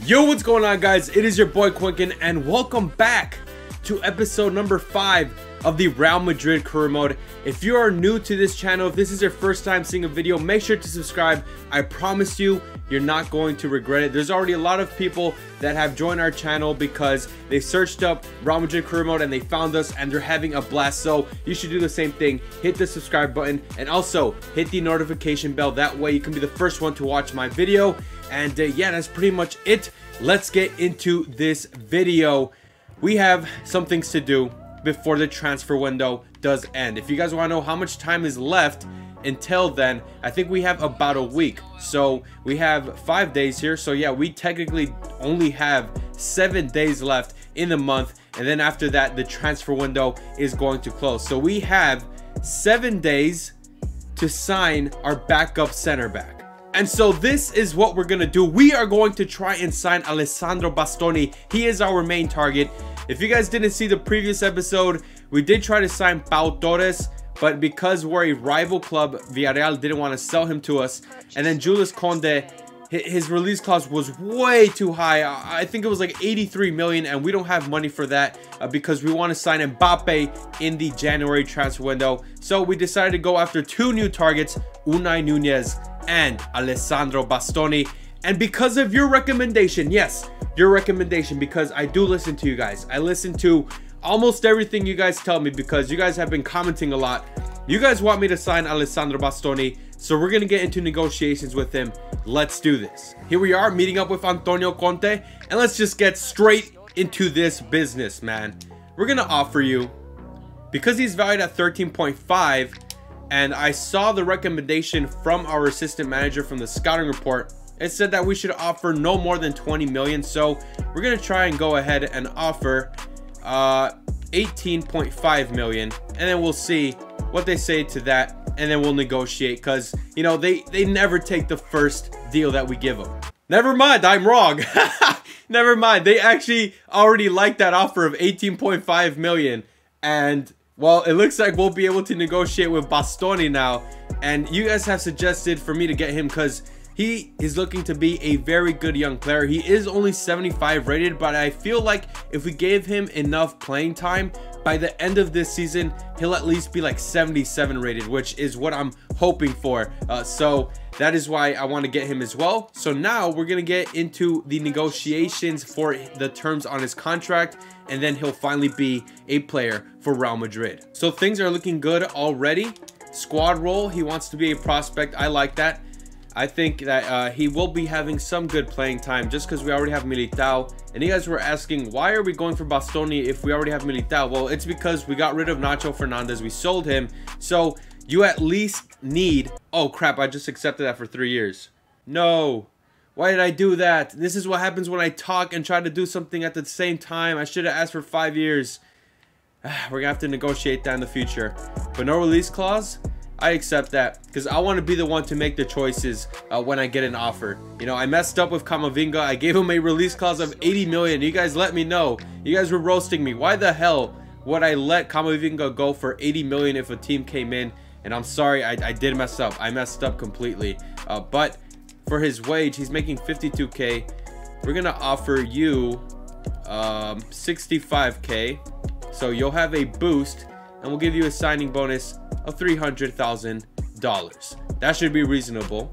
Yo, what's going on, guys? It is your boy Quinkin, and welcome back to episode number 5 of the Real Madrid career mode. If you are new to this channel, if this is your first time seeing a video, make sure to subscribe. I promise you, you're not going to regret it. There's already a lot of people that have joined our channel because they searched up Real Madrid career mode and they found us and they're having a blast. So you should do the same thing. Hit the subscribe button and also hit the notification bell. That way you can be the first one to watch my video. And yeah, that's pretty much it. Let's get into this video. We have some things to do before the transfer window does end. If you guys want to know how much time is left until then, I think we have about a week. So we have 5 days here. So yeah, we technically only have 7 days left in the month. And then after that, the transfer window is going to close. So we have 7 days to sign our backup center back. And so this is what we're going to do. We are going to try and sign Alessandro Bastoni. He is our main target. If you guys didn't see the previous episode, we did try to sign Pau Torres, but because we're a rival club, Villarreal didn't want to sell him to us. And then Julius Conde, his release clause was way too high. I think it was like 83 million, and we don't have money for that because we want to sign Mbappe in the January transfer window. So we decided to go after 2 new targets, Unai Nunez and Alessandro Bastoni. And because of your recommendation, yes, your recommendation, because I do listen to you guys. I listen to almost everything you guys tell me because you guys have been commenting a lot. You guys want me to sign Alessandro Bastoni, so we're going to get into negotiations with him. Let's do this. Here we are meeting up with Antonio Conte, and let's just get straight into this business, man. We're going to offer you, because he's valued at 13.5, and I saw the recommendation from our assistant manager from the scouting report. It said that we should offer no more than 20 million. So we're going to try and go ahead and offer 18.5 million. And then we'll see what they say to that. And then we'll negotiate because, you know, they never take the first deal that we give them. Never mind, I'm wrong. Never mind. They actually already liked that offer of 18.5 million. And well, it looks like we'll be able to negotiate with Bastoni now. And you guys have suggested for me to get him because he is looking to be a very good young player. He is only 75 rated, but I feel like if we gave him enough playing time, by the end of this season, he'll at least be like 77 rated, which is what I'm hoping for. So that is why I want to get him as well. So now we're going to get into the negotiations for the terms on his contract, and then he'll finally be a player for Real Madrid. So things are looking good already. Squad role, he wants to be a prospect. I like that. I think that he will be having some good playing time just because we already have Militao. And you guys were asking, why are we going for Bastoni if we already have Militao? Well, it's because we got rid of Nacho Fernandez. We sold him. So you at least need... Oh, crap. I just accepted that for 3 years. No. Why did I do that? This is what happens when I talk and try to do something at the same time. I should have asked for 5 years. We're going to have to negotiate that in the future. But no release clause? I accept that because I want to be the one to make the choices when I get an offer. You know, I messed up with Camavinga. I gave him a release clause of 80 million. You guys let me know. You guys were roasting me. Why the hell would I let Camavinga go for 80 million if a team came in? And I'm sorry, I did mess up. I messed up completely. But for his wage, he's making 52K. We're going to offer you 65K. So you'll have a boost and we'll give you a signing bonus of $300,000. That should be reasonable,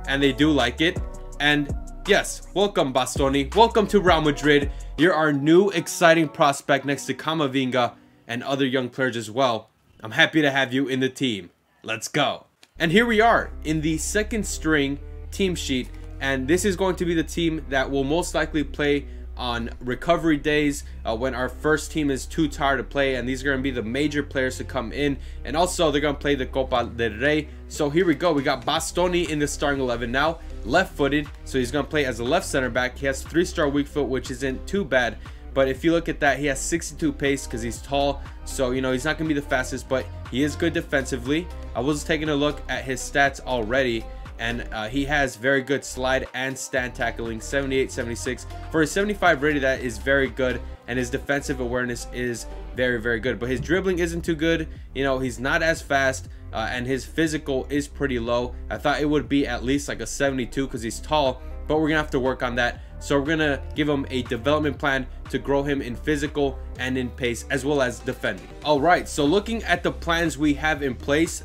and they do like it. And yes, welcome Bastoni, welcome to Real Madrid. You're our new exciting prospect next to Camavinga and other young players as well. I'm happy to have you in the team. Let's go. And here we are in the second string team sheet, and this is going to be the team that will most likely play on recovery days when our first team is too tired to play, and these are going to be the major players to come in, and also they're going to play the Copa del Rey. So here we go. We got Bastoni in the starting 11 now, left-footed, so he's going to play as a left center back. He has 3-star weak foot, which isn't too bad, but if you look at that, he has 62 pace because he's tall. So you know, he's not going to be the fastest, but he is good defensively. I was taking a look at his stats already, and he has very good slide and stand tackling, 78, 76. For his 75 rated, that is very good, and his defensive awareness is very, very good. But his dribbling isn't too good. You know, he's not as fast, and his physical is pretty low. I thought it would be at least like a 72 because he's tall. but we're gonna have to work on that. So we're gonna give him a development plan to grow him in physical and in pace, as well as defending. All right, so looking at the plans we have in place,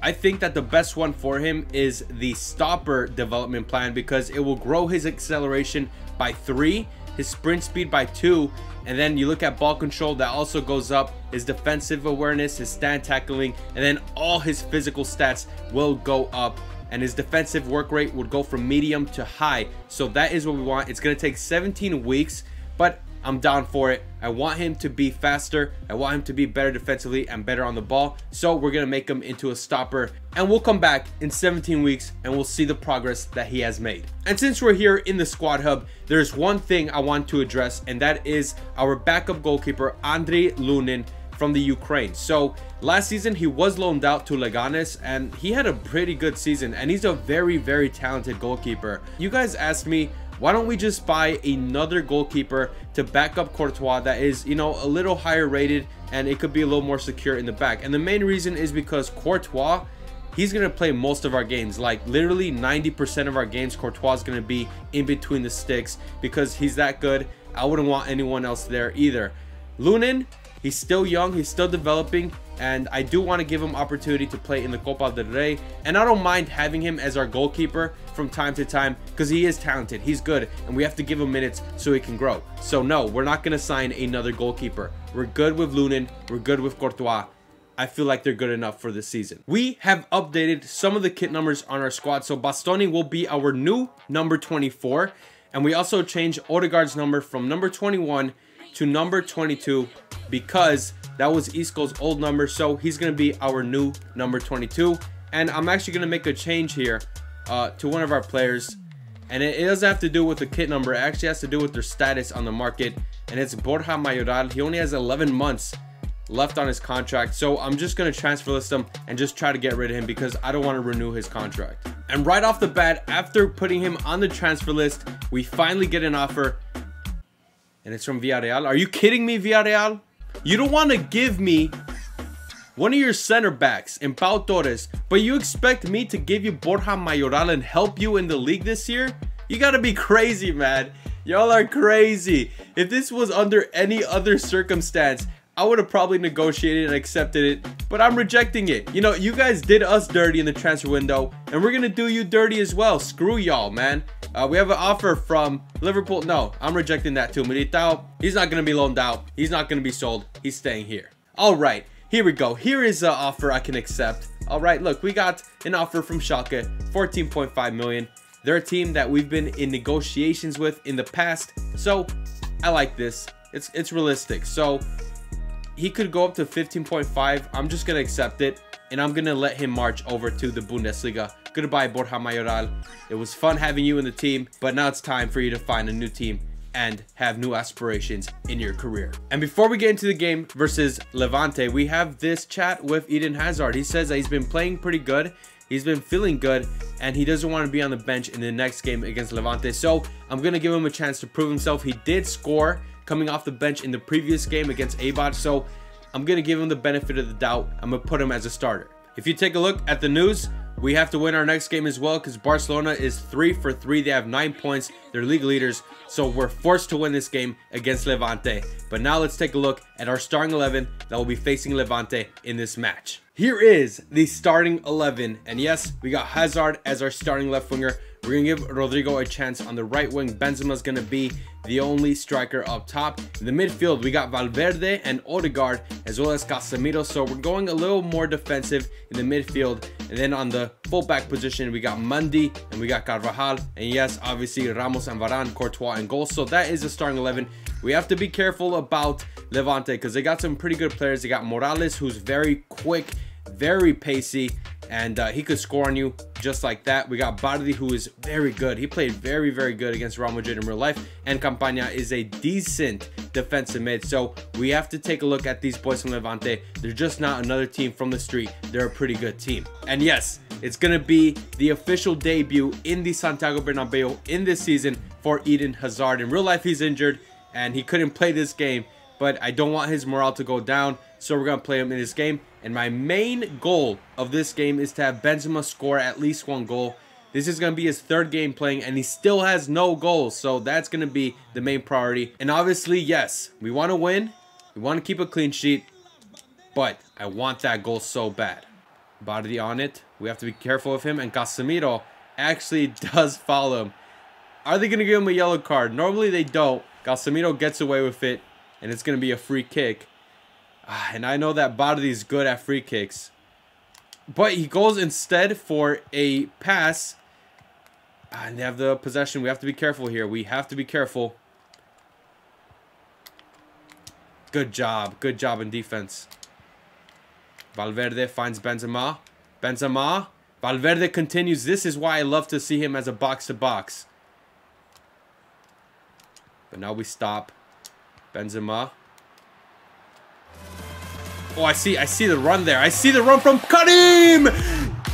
I think that the best one for him is the stopper development plan, because it will grow his acceleration by 3, his sprint speed by 2, and then you look at ball control, that also goes up, his defensive awareness, his stand tackling, and then all his physical stats will go up, and his defensive work rate would go from medium to high. So that is what we want. It's going to take 17 weeks, but I'm down for it. I want him to be faster. I want him to be better defensively and better on the ball. So we're going to make him into a stopper, and we'll come back in 17 weeks and we'll see the progress that he has made. And since we're here in the squad hub, there's one thing I want to address, and that is our backup goalkeeper, Andriy Lunin, from the Ukraine. So last season he was loaned out to Leganes, and he had a pretty good season, and he's a very, very talented goalkeeper. You guys asked me, why don't we just buy another goalkeeper to back up Courtois that is, you know, a little higher rated, and it could be a little more secure in the back? And the main reason is because Courtois, he's going to play most of our games. Like literally 90% of our games, Courtois is going to be in between the sticks because he's that good. I wouldn't want anyone else there either. Lunin, he's still young, he's still developing, and I do want to give him opportunity to play in the Copa del Rey, and I don't mind having him as our goalkeeper from time to time because he is talented, he's good, and we have to give him minutes so he can grow. So no, we're not going to sign another goalkeeper. We're good with Lunin, we're good with Courtois. I feel like they're good enough for this season. We have updated some of the kit numbers on our squad, so Bastoni will be our new number 24, and we also changed Odegaard's number from number 21 to number 22 because that was Isco's old number, so he's going to be our new number 22. And I'm actually going to make a change here to one of our players, and it doesn't have to do with the kit number, it actually has to do with their status on the market, and it's Borja Mayoral. He only has 11 months left on his contract, so I'm just going to transfer list him and just try to get rid of him because I don't want to renew his contract. And right off the bat, after putting him on the transfer list, we finally get an offer, and it's from Villarreal. Are you kidding me, Villarreal? You don't want to give me one of your center backs in Pau Torres, but you expect me to give you Borja Mayoral and help you in the league this year? You gotta be crazy, man. Y'all are crazy. If this was under any other circumstance, I would have probably negotiated and accepted it, but I'm rejecting it. You know, you guys did us dirty in the transfer window, and we're gonna do you dirty as well. Screw y'all, man. We have an offer from Liverpool. No, I'm rejecting that too. Militao, he's not gonna be loaned out. He's not gonna be sold. He's staying here. All right, here we go. Here is an offer I can accept. All right, look, we got an offer from Schalke, 14.5 million. They're a team that we've been in negotiations with in the past, so I like this. It's realistic. So he could go up to 15.5. I'm just gonna accept it, and I'm gonna let him march over to the Bundesliga. Goodbye, Borja Mayoral. It was fun having you in the team, but now it's time for you to find a new team and have new aspirations in your career. And before we get into the game versus Levante, we have this chat with Eden Hazard. He says that he's been playing pretty good, he's been feeling good, and he doesn't want to be on the bench in the next game against Levante. So I'm gonna give him a chance to prove himself. He did score coming off the bench in the previous game against Eibar, so I'm gonna give him the benefit of the doubt. I'm gonna put him as a starter. If you take a look at the news, we have to win our next game as well because Barcelona is 3 for 3. They have 9 points. They're league leaders. So we're forced to win this game against Levante. But now let's take a look at our starting 11 that will be facing Levante in this match. Here is the starting 11. And yes, we got Hazard as our starting left winger. We're going to give Rodrigo a chance on the right wing. Benzema's going to be the only striker up top. In the midfield, we got Valverde and Odegaard as well as Casemiro. So we're going a little more defensive in the midfield. And then on the fullback position, we got Mendy and we got Carvajal. And yes, obviously Ramos and Varane, Courtois and goals. So that is the starting 11. We have to be careful about Levante because they got some pretty good players. They got Morales, who's very quick, very pacey, and he could score on you just like that. We got Bardi, who is very good. He played very, very good against Real Madrid in real life, and Campagna is a decent defensive mid. So we have to take a look at these boys from Levante. They're just not another team from the street. They're a pretty good team. And yes, it's gonna be the official debut in the Santiago Bernabeu in this season for Eden Hazard. In real life, he's injured and he couldn't play this game, but I don't want his morale to go down, so we're gonna play him in this game. And my main goal of this game is to have Benzema score at least one goal. This is going to be his third game playing, and he still has no goals. So that's going to be the main priority. And obviously, yes, we want to win. We want to keep a clean sheet. But I want that goal so bad. Bardi on it. We have to be careful of him. And Casemiro actually does follow him. Are they going to give him a yellow card? Normally they don't. Casemiro gets away with it. And it's going to be a free kick. And I know that Bardi is good at free kicks. But he goes instead for a pass. And they have the possession. We have to be careful here. We have to be careful. Good job. Good job in defense. Valverde finds Benzema. Benzema. Valverde continues. This is why I love to see him as a box-to-box. But now we stop. Benzema. Oh, I see the run there. I see the run from Karim!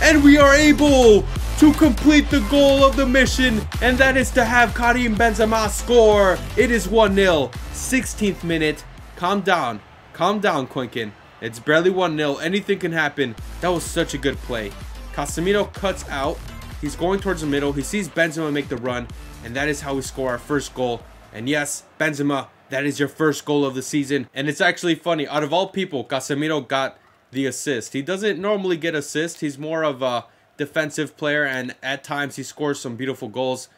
And we are able to complete the goal of the mission. And that is to have Karim Benzema score. It is 1-0. 16th minute. Calm down. Calm down, Quinkin. It's barely 1-0. Anything can happen. That was such a good play. Casemiro cuts out. He's going towards the middle. He sees Benzema make the run. And that is how we score our first goal. And yes, Benzema, that is your first goal of the season. And it's actually funny. Out of all people, Casemiro got the assist. He doesn't normally get assists. He's more of a defensive player. And at times he scores some beautiful goals.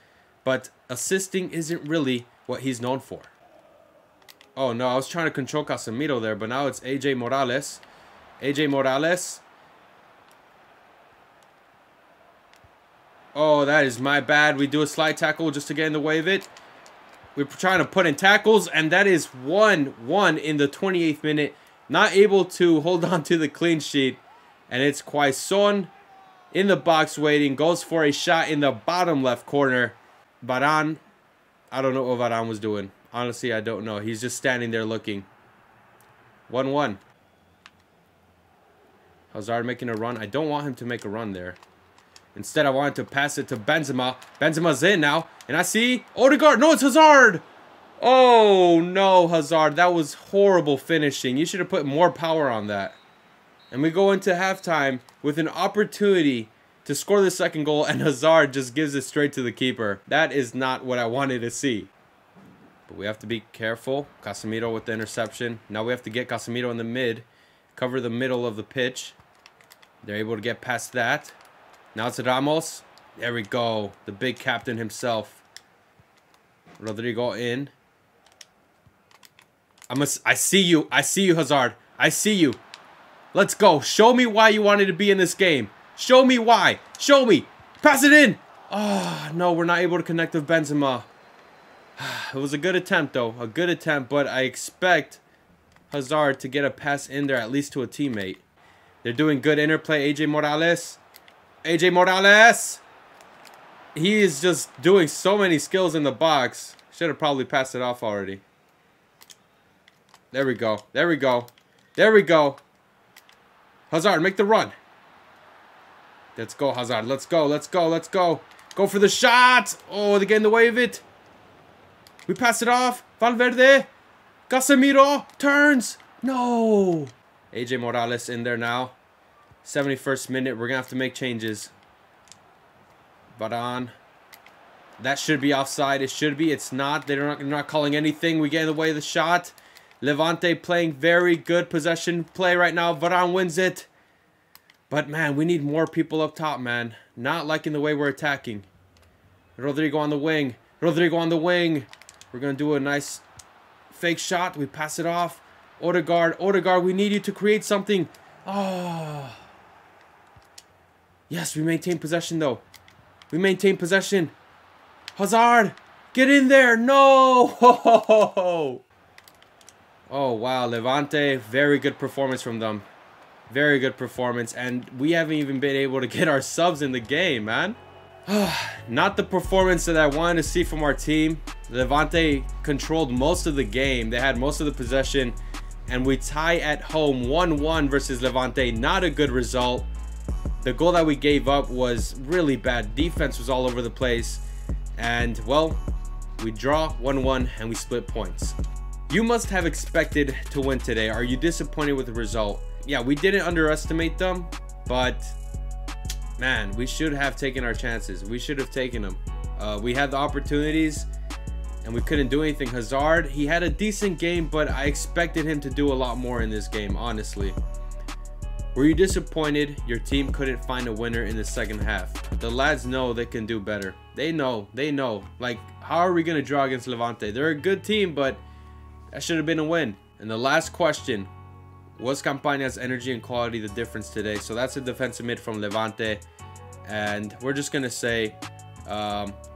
But assisting isn't really what he's known for. Oh no, I was trying to control Casemiro there. But now it's AJ Morales. AJ Morales. Oh, that is my bad. We do a slide tackle just to get in the way of it. We're trying to put in tackles, and that is 1-1 in the 28th minute. Not able to hold on to the clean sheet. And it's Quaison in the box waiting. Goes for a shot in the bottom left corner. Varane. I don't know what Varane was doing. Honestly, I don't know. He's just standing there looking. 1-1. Hazard making a run. I don't want him to make a run there. Instead, I wanted to pass it to Benzema. Benzema's in now. And I see Odegaard. No, it's Hazard. Oh, no, Hazard. That was horrible finishing. You should have put more power on that. And we go into halftime with an opportunity to score the second goal. And Hazard just gives it straight to the keeper. That is not what I wanted to see. But we have to be careful. Casemiro with the interception. Now we have to get Casemiro in the mid. Cover the middle of the pitch. They're able to get past that. Now it's Ramos. There we go. The big captain himself. Rodrigo in. I see you. I see you, Hazard. I see you. Let's go. Show me why you wanted to be in this game. Show me why. Show me. Pass it in. Oh, no. We're not able to connect with Benzema. It was a good attempt, though. A good attempt, but I expect Hazard to get a pass in there, at least to a teammate. They're doing good interplay. AJ Morales. AJ Morales. He is just doing so many skills in the box. Should have probably passed it off already. There we go. There we go. There we go. Hazard, make the run. Let's go, Hazard. Let's go. Let's go. Let's go. Go for the shot. Oh, they get in the way of it. We pass it off. Valverde. Casemiro. Turns. No. AJ Morales in there now. 71st minute. We're going to have to make changes. Varane. That should be offside. It should be. It's not. They're not calling anything. We get in the way of the shot. Levante playing very good possession play right now. Varane wins it. But, man, we need more people up top, man. Not liking the way we're attacking. Rodrigo on the wing. Rodrigo on the wing. We're going to do a nice fake shot. We pass it off. Odegaard. Odegaard, we need you to create something. Oh. Yes, we maintain possession, though. We maintain possession. Hazard. Get in there. No. Oh, wow. Levante. Very good performance from them. Very good performance. And we haven't even been able to get our subs in the game, man. Not the performance that I wanted to see from our team. Levante controlled most of the game. They had most of the possession. And we tie at home 1-1 versus Levante. Not a good result. The goal that we gave up was really bad. Defense was all over the place. And, well, we draw 1-1 and we split points. You must have expected to win today. Are you disappointed with the result? Yeah, we didn't underestimate them, but man, we should have taken our chances. We should have taken them. We had the opportunities and we couldn't do anything. Hazard, he had a decent game, but I expected him to do a lot more in this game, honestly. Were you disappointed your team couldn't find a winner in the second half? The lads know they can do better. They know. Like, how are we going to draw against Levante? They're a good team, but that should have been a win. And the last question, was Campaña's energy and quality the difference today? So that's a defensive mid from Levante. And we're just going to say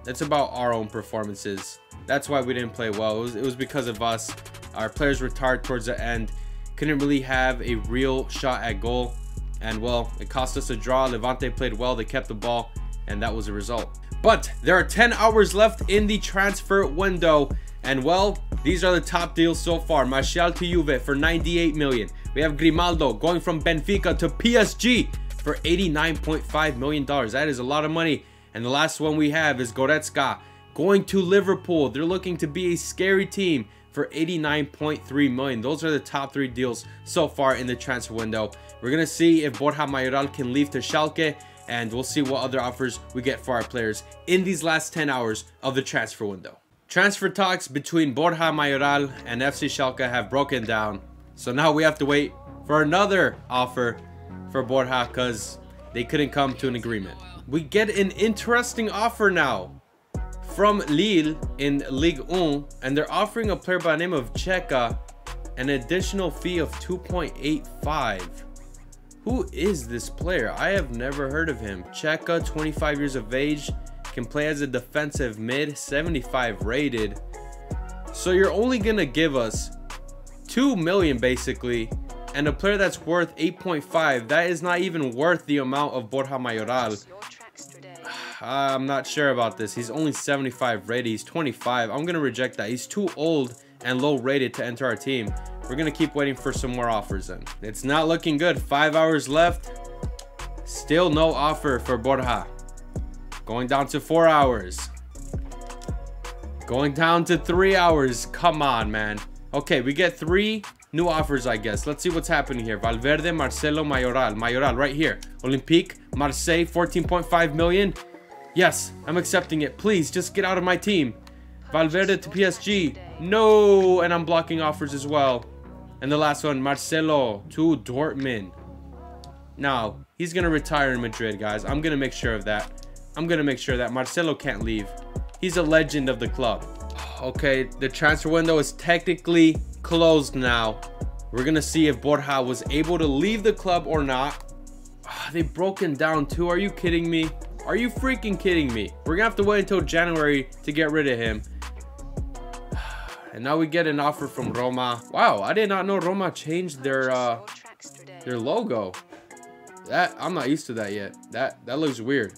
it's about our own performances. That's why we didn't play well. It was because of us. Our players were tired towards the end. Couldn't really have a real shot at goal. And, well, it cost us a draw. Levante played well. They kept the ball. And that was the result. But there are 10 hours left in the transfer window. And, well, these are the top deals so far. Martial to Juve for 98 million. We have Grimaldo going from Benfica to PSG for $89.5 million. That is a lot of money. And the last one we have is Goretzka going to Liverpool. They're looking to be a scary team for $89.3 million. Those are the top 3 deals so far in the transfer window. We're going to see if Borja Mayoral can leave to Schalke, and we'll see what other offers we get for our players in these last 10 hours of the transfer window. Transfer talks between Borja Mayoral and FC Schalke have broken down. So now we have to wait for another offer for Borja because they couldn't come to an agreement. We get an interesting offer now from Lille in Ligue 1, and they're offering a player by the name of Cheka an additional fee of 2.85. Who is this player? I have never heard of him. Cheka, 25 years of age, can play as a defensive mid, 75 rated. So you're only gonna give us 2 million basically, and a player that's worth 8.5. That is not even worth the amount of Borja Mayoral. I'm not sure about this. He's only 75 rated. He's 25. I'm gonna reject that. He's too old and low rated to enter our team. We're gonna keep waiting for some more offers then. It's not looking good. 5 hours left. Still no offer for Borja. Going down to 4 hours. Going down to 3 hours. Come on, man. Okay, we get 3 new offers, I guess. Let's see what's happening here. Valverde, Marcelo, Mayoral. Mayoral right here. Olympique, Marseille, 14.5 million. Yes, I'm accepting it. Please, just get out of my team. Valverde to PSG. No, and I'm blocking offers as well. And the last one, Marcelo to Dortmund. Now, he's going to retire in Madrid, guys. I'm going to make sure of that. I'm going to make sure that Marcelo can't leave. He's a legend of the club. Okay, the transfer window is technically closed now. We're going to see if Borja was able to leave the club or not. They've broken down too. Are you kidding me? Are you freaking kidding me? We're going to have to wait until January to get rid of him. And now we get an offer from Roma. Wow, I did not know Roma changed their logo. I'm not used to that yet. That looks weird.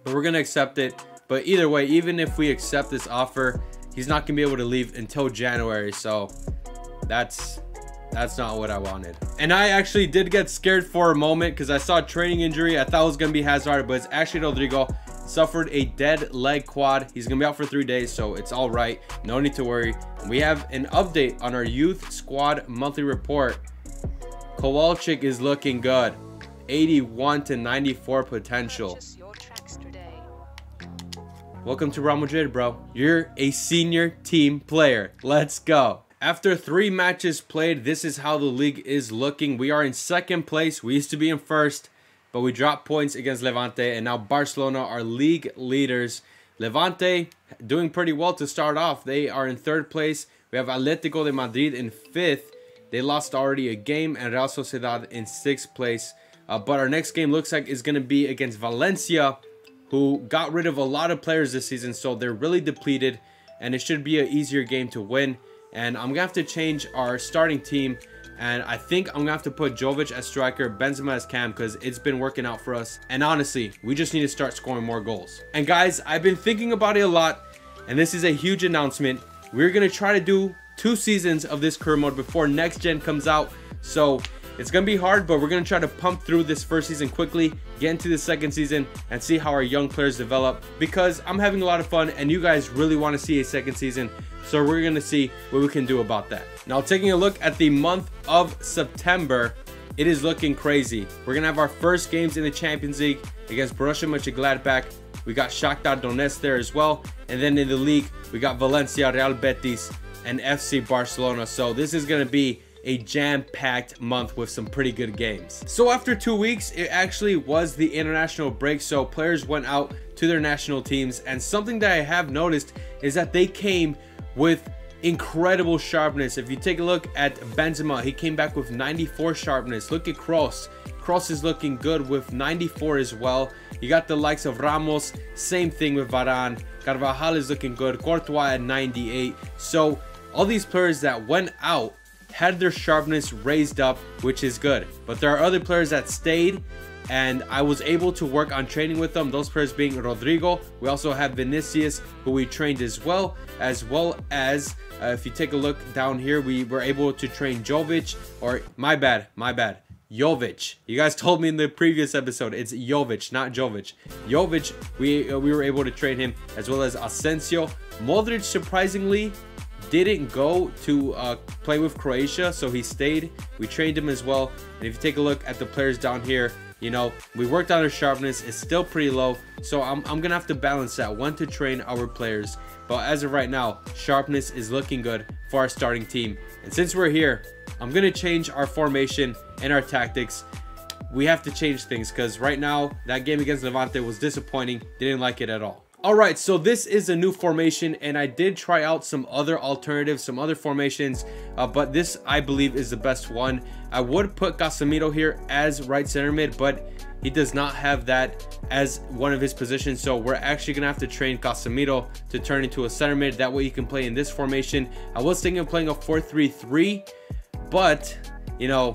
But we're going to accept it. But either way, even if we accept this offer, he's not going to be able to leave until January. So that's not what I wanted. And I actually did get scared for a moment because I saw a training injury. I thought it was going to be Hazard, but it's actually Rodrigo. Suffered a dead leg quad. He's going to be out for 3 days, so it's all right. No need to worry. We have an update on our youth squad monthly report. Kowalczyk is looking good. 81 to 94 potential. Welcome to Real Madrid, bro. You're a senior team player. Let's go. After 3 matches played, this is how the league is looking. We are in 2nd place. We used to be in 1st, but we dropped points against Levante, and now Barcelona are league leaders. Levante doing pretty well to start off. They are in 3rd place. We have Atletico de Madrid in 5th. They lost already a game, and Real Sociedad in 6th place. But our next game looks like is going to be against Valencia, who got rid of a lot of players this season, so they're really depleted, and it should be an easier game to win. And I'm going to have to change our starting team, and I think I'm going to have to put Jovic as striker, Benzema as cam, because it's been working out for us. And honestly, we just need to start scoring more goals. And guys, I've been thinking about it a lot, and this is a huge announcement. We're going to try to do 2 seasons of this career mode before next gen comes out. So it's going to be hard, but we're going to try to pump through this 1st season quickly, get into the 2nd season, and see how our young players develop, because I'm having a lot of fun, and you guys really want to see a 2nd season. So we're going to see what we can do about that. Now, taking a look at the month of September, it is looking crazy. We're gonna have our first games in the Champions League against Borussia Mönchengladbach. We got Shakhtar Donetsk there as well, and then in the league we got Valencia, Real Betis, and FC Barcelona. So this is gonna be a jam-packed month with some pretty good games. So after 2 weeks, it actually was the international break, so players went out to their national teams, and something that I have noticed is that they came with incredible sharpness. If you take a look at Benzema, he came back with 94 sharpness. Look at Kroos. Kroos is looking good with 94 as well. You got the likes of Ramos, same thing with Varane. Carvajal is looking good. Courtois at 98. So all these players that went out had their sharpness raised up, which is good. But there are other players that stayed, and I was able to work on training with them. Those players being Rodrigo. We also have Vinicius, who we trained as well as if you take a look down here, we were able to train Jovic, or my bad, Jovic. You guys told me in the previous episode it's Jovic, not Jovic. Jovic, we were able to train him, as well as Asensio. Modric, surprisingly, didn't go to play with Croatia, so he stayed. We trained him as well. And if you take a look at the players down here, you know, we worked on our sharpness. It's still pretty low, so I'm gonna have to balance that, when to train our players. But as of right now, sharpness is looking good for our starting team. And since we're here, I'm gonna change our formation and our tactics. We have to change things, because right now that game against Levante was disappointing. Didn't like it at all. Alright, so this is a new formation, and I did try out some other alternatives, some other formations, but this I believe is the best one. I would put Casemiro here as right center mid, but he does not have that as one of his positions, so we're actually gonna have to train Casemiro to turn into a center mid. That way he can play in this formation. I was thinking of playing a 4-3-3, but you know,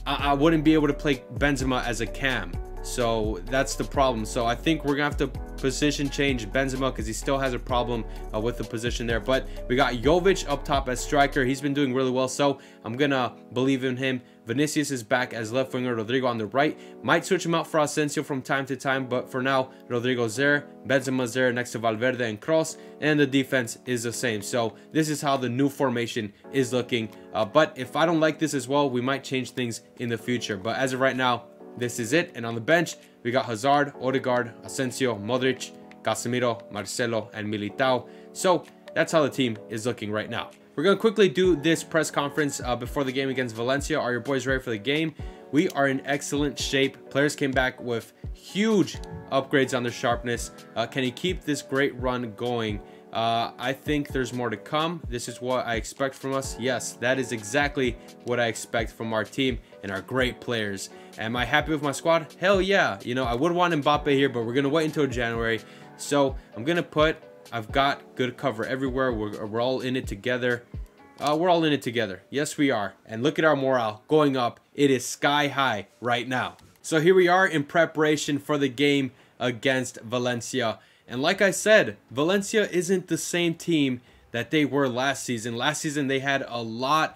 I wouldn't be able to play Benzema as a cam, so that's the problem. So I think we're gonna have to position change Benzema, because he still has a problem with the position there. But we got Jovic up top as striker. He's been doing really well, so I'm gonna believe in him. Vinicius is back as left winger. Rodrigo on the right. Might switch him out for Asensio from time to time, but for now, Rodrigo's there, Benzema's there next to Valverde and Kroos, and the defense is the same. So this is how the new formation is looking. But if I don't like this as well, we might change things in the future. But as of right now, this is it. And on the bench, we got Hazard, Odegaard, Asensio, Modric, Casemiro, Marcelo, and Militao. So that's how the team is looking right now. We're going to quickly do this press conference before the game against Valencia. Are your boys ready for the game? We are in excellent shape. Players came back with huge upgrades on their sharpness. Can he keep this great run going? I think there's more to come. This is what I expect from us. Yes, that is exactly what I expect from our team and our great players. Am I happy with my squad? Hell yeah. You know, I would want Mbappe here, but we're going to wait until January. So I'm going to put, I've got good cover everywhere. We're all in it together. We're all in it together. Yes, we are. And look at our morale going up. It is sky high right now. So here we are in preparation for the game against Valencia. And like I said, Valencia isn't the same team that they were last season. Last season, they had a lot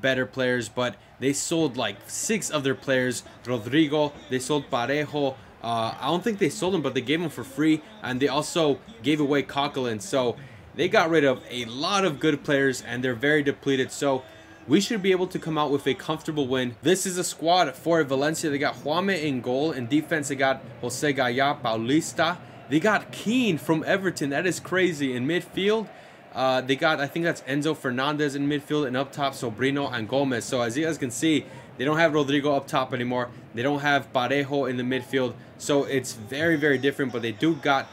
better players, but they sold like 6 of their players. Rodrigo, they sold Parejo. I don't think they sold him, but they gave him for free. And they also gave away Coquelin. So they got rid of a lot of good players, and they're very depleted. So we should be able to come out with a comfortable win. This is a squad for Valencia. They got Juame in goal. In defense, they got Jose Gaya, Paulista. They got Keane from Everton. That is crazy. In midfield, they got, I think that's Enzo Fernandez in midfield, and up top, Sobrino and Gomez. So as you guys can see, they don't have Rodrigo up top anymore. They don't have Parejo in the midfield. So it's very, very different, but they do got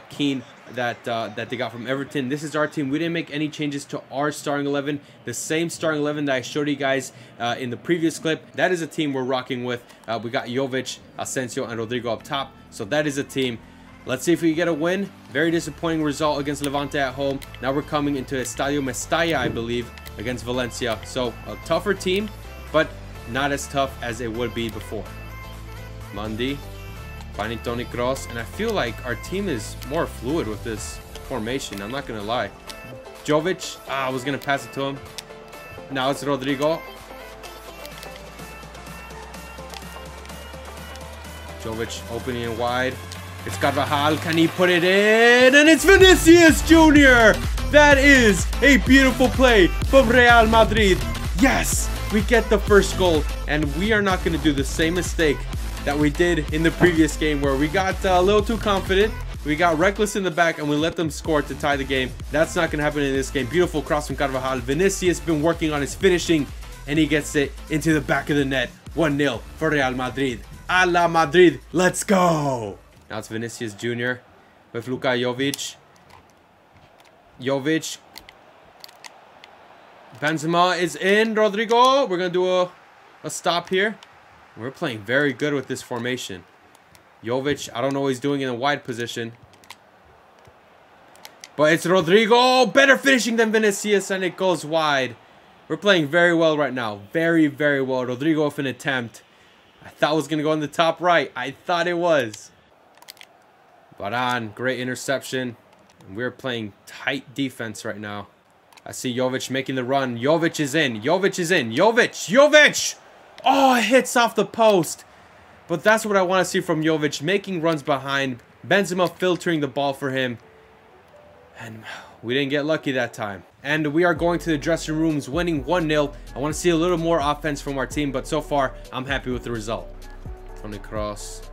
Keane that they got from Everton. This is our team. We didn't make any changes to our starting 11. The same starting 11 that I showed you guys in the previous clip. That is a team we're rocking with. We got Jovic, Asensio, and Rodrigo up top. So that is a team. Let's see if we get a win. Very disappointing result against Levante at home. Now we're coming into Estadio Mestalla, I believe, against Valencia. So a tougher team, but not as tough as it would be before. Mandi, finding Toni Kroos, and I feel like our team is more fluid with this formation. I'm not gonna lie. Jovic, I was gonna pass it to him. Now it's Rodrigo. Jovic opening it wide. It's Carvajal. Can he put it in? And it's Vinicius Jr. That is a beautiful play from Real Madrid. Yes, we get the first goal, and we are not going to do the same mistake that we did in the previous game where we got a little too confident. We got reckless in the back and we let them score to tie the game. That's not going to happen in this game. Beautiful cross from Carvajal. Vinicius been working on his finishing and he gets it into the back of the net. 1-0 for Real Madrid. Hala Madrid, let's go! Now it's Vinicius Jr. with Luka Jovic. Jovic. Benzema is in. Rodrigo. We're going to do a stop here. We're playing very good with this formation. Jovic, I don't know what he's doing in a wide position. But it's Rodrigo. Better finishing than Vinicius, and it goes wide. We're playing very well right now. Very, very well. Rodrigo with an attempt. I thought it was going to go in the top right. I thought it was. Varane, great interception. We're playing tight defense right now. I see Jovic making the run. Jovic is in. Jovic is in. Jovic! Jovic! Oh, it hits off the post. But that's what I want to see from Jovic. Making runs behind. Benzema filtering the ball for him. And we didn't get lucky that time. And we are going to the dressing rooms winning 1-0. I want to see a little more offense from our team. But so far, I'm happy with the result. Toni Kroos.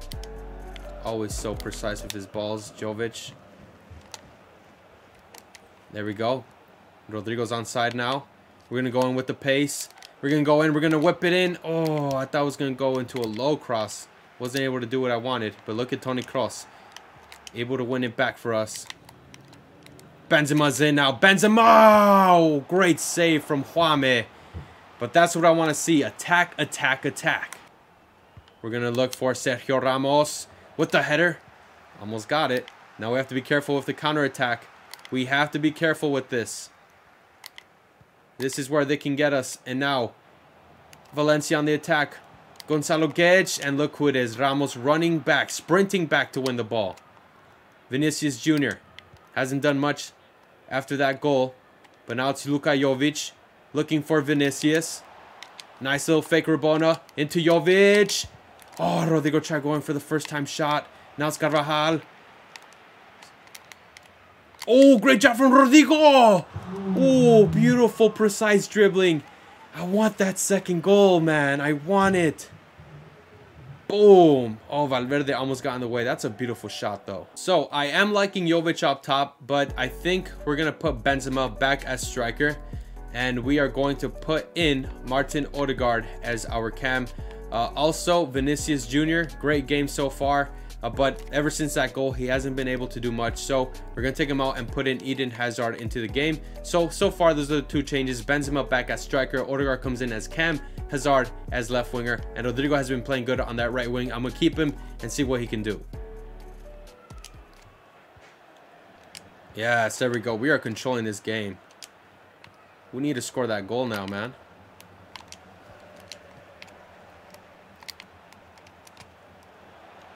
Always so precise with his balls. Jovic. There we go. Rodrigo's onside now. We're going to go in with the pace. We're going to go in. We're going to whip it in. Oh, I thought it was going to go into a low cross. Wasn't able to do what I wanted. But look at Toni Kroos. Able to win it back for us. Benzema's in now. Benzema! Oh, great save from Juame. But that's what I want to see. Attack, attack, attack. We're going to look for Sergio Ramos with the header. Almost got it. Now we have to be careful with the counterattack. We have to be careful with this. This is where they can get us. And now, Valencia on the attack. Gonzalo Guedes. And look who it is. Ramos running back. Sprinting back to win the ball. Vinicius Jr. Hasn't done much after that goal. But now it's Luka Jovic. Looking for Vinicius. Nice little fake Rabona. Into Jovic. Oh, Rodrigo tried going for the first time shot. Now it's Carvajal. Oh, great job from Rodrigo. Oh, beautiful, precise dribbling. I want that second goal, man. I want it. Boom. Oh, Valverde almost got in the way. That's a beautiful shot, though. So, I am liking Jovic up top, but I think we're going to put Benzema back as striker. And we are going to put in Martin Odegaard as our cam. Also, Vinicius Jr. Great game so far. But ever since that goal, he hasn't been able to do much. So we're going to take him out and put in Eden Hazard into the game. So far, those are the two changes. Benzema back as striker. Odegaard comes in as cam. Hazard as left winger. And Rodrigo has been playing good on that right wing. I'm going to keep him and see what he can do. Yes, there we go. We are controlling this game. We need to score that goal now, man.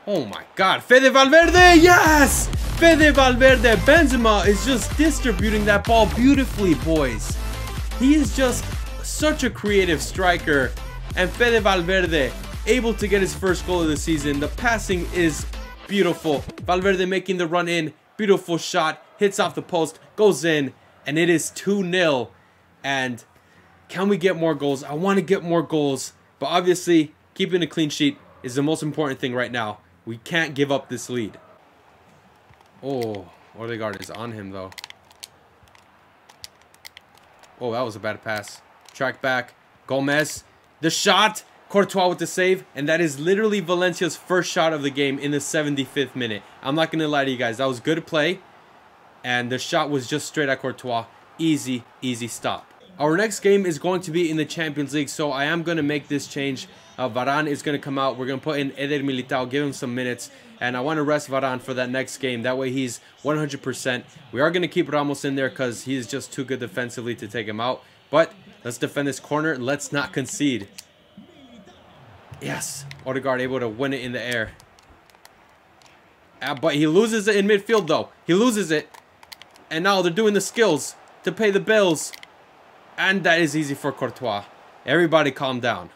Oh my God, Fede Valverde, yes! Fede Valverde, Benzema is just distributing that ball beautifully, boys. He is just such a creative striker. And Fede Valverde, able to get his first goal of the season. The passing is beautiful. Valverde making the run in, beautiful shot, hits off the post, goes in, and it is 2-0. And can we get more goals? I want to get more goals, but obviously, keeping a clean sheet is the most important thing right now. We can't give up this lead. Oh, Odegaard is on him, though. Oh, that was a bad pass. Track back. Gomez. The shot. Courtois with the save. And that is literally Valencia's first shot of the game in the 75th minute. I'm not going to lie to you guys. That was good play. And the shot was just straight at Courtois. Easy, easy stop. Our next game is going to be in the Champions League, so I am going to make this change. Varane is going to come out. We're going to put in Eder Militao, give him some minutes, and I want to rest Varane for that next game. That way he's 100%. We are going to keep Ramos in there because he's just too good defensively to take him out. But let's defend this corner. Let's not concede. Yes, Odegaard able to win it in the air. But he loses it in midfield, though. He loses it, and now they're doing the skills to pay the bills. And that is easy for Courtois. Everybody calm down.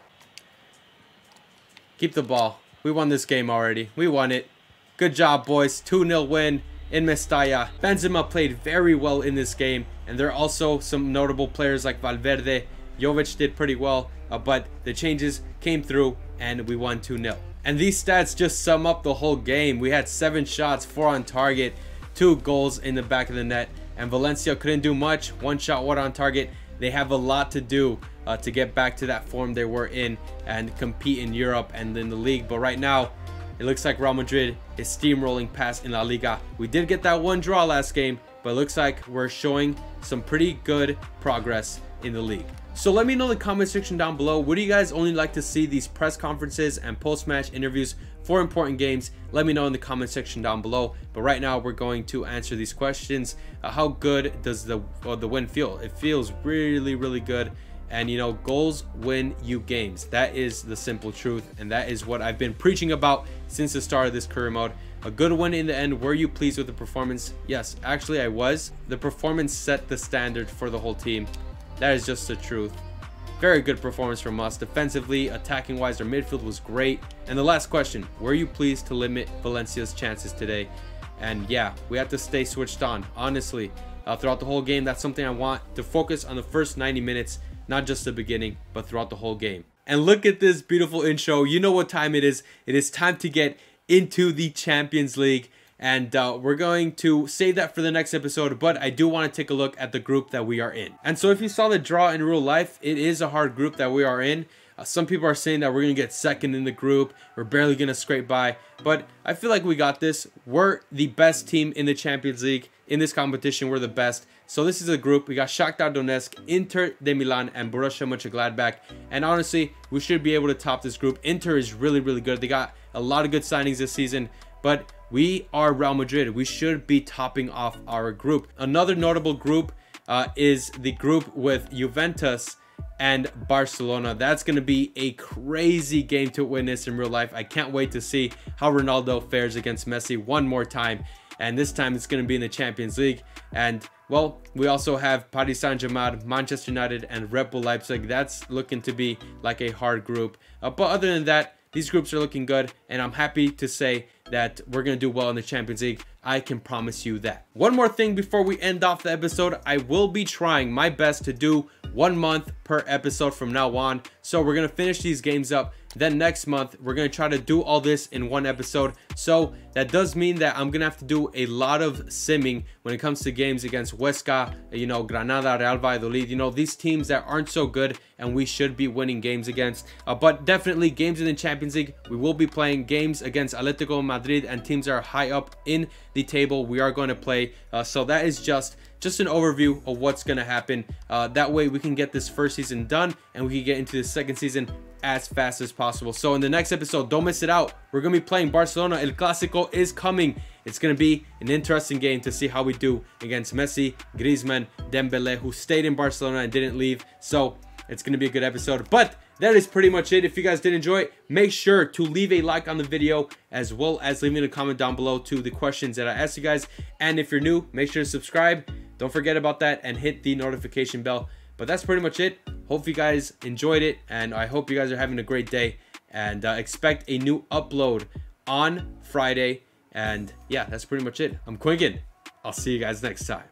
Keep the ball. We won this game already. We won it. Good job, boys. 2-0 win in Mestalla. Benzema played very well in this game. And there are also some notable players like Valverde Jovic did pretty well, but the changes came through and we won 2-0. And these stats just sum up the whole game. We had 7 shots, 4 on target, 2 goals in the back of the net, and Valencia couldn't do much. 1 shot, 1 on target. They have a lot to do to get back to that form they were in and compete in Europe and in the league. But right now, it looks like Real Madrid is steamrolling past in La Liga. We did get that 1 draw last game, but it looks like we're showing some pretty good progress in the league. So let me know in the comment section down below, would you guys only like to see these press conferences and post-match interviews for important games? Let me know in the comment section down below. But right now we're going to answer these questions. How good does the win feel? It feels really, really good. And you know, goals win you games. That is the simple truth, and that is what I've been preaching about since the start of this career mode. A good win in the end. Were you pleased with the performance? Yes, actually I was. The performance set the standard for the whole team. That is just the truth. Very good performance from us. Defensively, attacking wise, our midfield was great. And the last question, were you pleased to limit Valencia's chances today? And yeah, we have to stay switched on, honestly. Throughout the whole game, that's something I want to focus on, the first 90 minutes, not just the beginning, but throughout the whole game. And look at this beautiful intro. You know what time it is. It is time to get into the Champions League. And we're going to save that for the next episode, but I do want to take a look at the group that we are in. And so if you saw the draw in real life, it is a hard group that we are in. Some people are saying that we're going to get second in the group. We're barely going to scrape by, but I feel like we got this. We're the best team in the Champions League. In this competition, we're the best. So this is a group. We got Shakhtar Donetsk, Inter de Milan, and Borussia Mönchengladbach. And honestly, we should be able to top this group. Inter is really, really good. They got a lot of good signings this season, but we are Real Madrid. We should be topping off our group. Another notable group is the group with Juventus and Barcelona. That's going to be a crazy game to witness in real life. I can't wait to see how Ronaldo fares against Messi one more time. And this time it's going to be in the Champions League. And well, we also have Paris Saint-Germain, Manchester United, and Red Bull Leipzig. That's looking to be like a hard group. But other than that, these groups are looking good, and I'm happy to say that we're going to do well in the Champions League. I can promise you that. One more thing before we end off the episode, I will be trying my best to do 1 month per episode from now on. So we're going to finish these games up. Then next month, we're going to try to do all this in 1 episode. So that does mean that I'm going to have to do a lot of simming when it comes to games against Huesca, you know, Granada, Real Valladolid, you know, these teams that aren't so good and we should be winning games against. But definitely games in the Champions League, we will be playing games against Atletico Madrid and teams that are high up in the table. We are going to play. So that is just an overview of what's going to happen. That way we can get this first season done and we can get into the second season as fast as possible. So in the next episode, don't miss it out. We're going to be playing Barcelona. El Clasico is coming. It's going to be an interesting game to see how we do against Messi, Griezmann, Dembele, who stayed in Barcelona and didn't leave. So it's going to be a good episode. But that is pretty much it. If you guys did enjoy it, make sure to leave a like on the video, as well as leaving a comment down below to the questions that I asked you guys. And if you're new, make sure to subscribe. Don't forget about that and hit the notification bell. But that's pretty much it. Hope you guys enjoyed it, and I hope you guys are having a great day, and expect a new upload on Friday. And yeah, that's pretty much it. I'm Quinkin. I'll see you guys next time.